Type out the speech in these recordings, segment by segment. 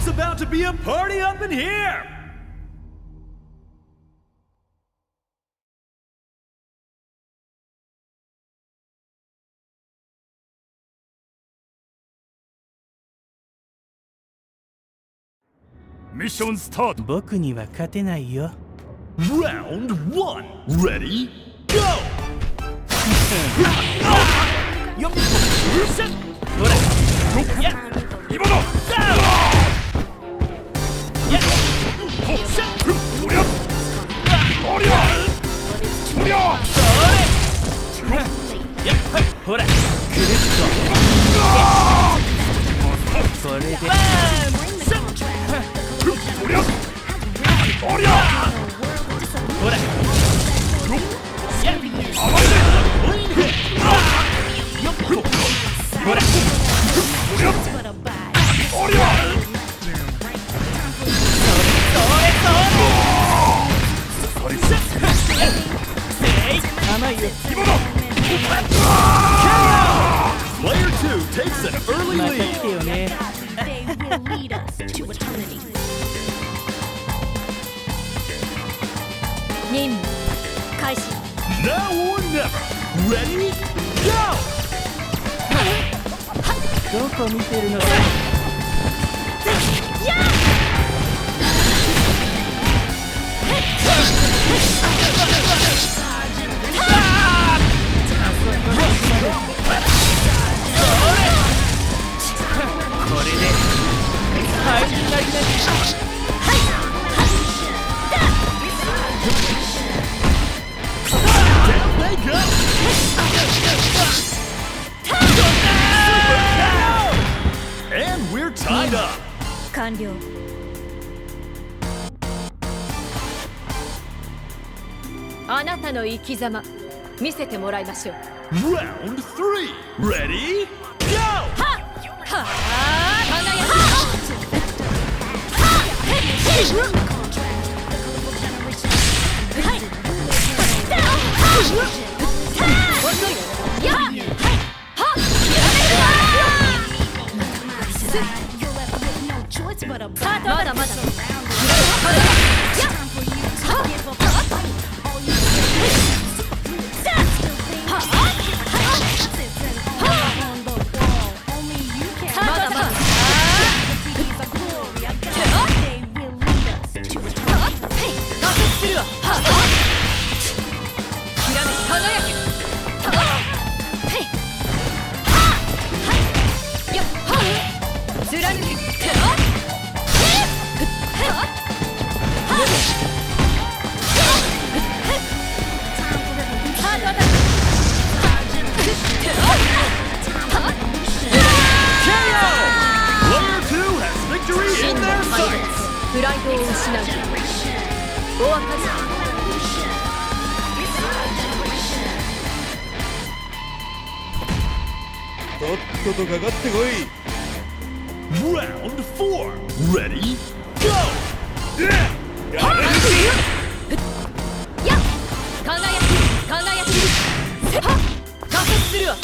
It's about to be a party up in here! Mission start! 僕には勝てないよ。Round 1! Ready? Go! よっほらやっ今だやっほっしゃおりゃおりゃおりゃそれやっほらくるっとこれでバーンおりゃおりゃほらやっ甘いねよっほらおりゃおりゃ甘いよ今だPlayer 2 takes an early lead 任せてよね任務開始 Now or never Ready? Go! どこ見てるのかこれで入りなりなりDown they go! And we're tied up! 完了あなたの生き様見せてもらいましょう Round 3 Ready? Go! はあ考えやまだまだプライドを失うお分かりとっととかかってこい Round 4 Ready? Go! や輝きはっ加速するわ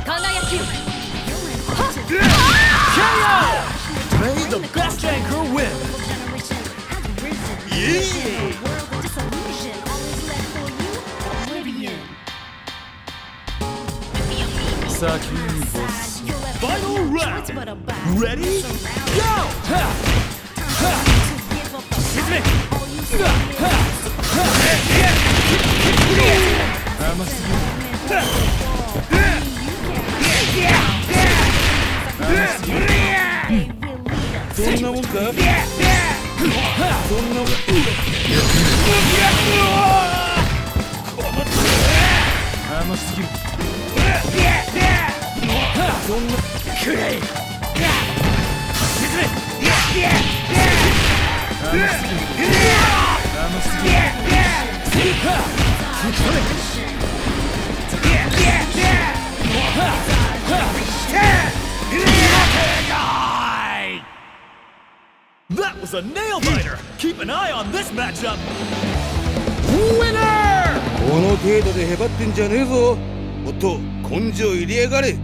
輝き KO! May the best anchor win! Yeah! 先にボス Final round! Ready? Go! 沈め甘すぎるそんなもんかそんなもん甘すぎるそんなくらい沈め甘すぎる甘すぎるThat was a nail biter! Keep an eye on this matchup! Winner! この程度でへばってんじゃねえぞもっと根性入れやがれ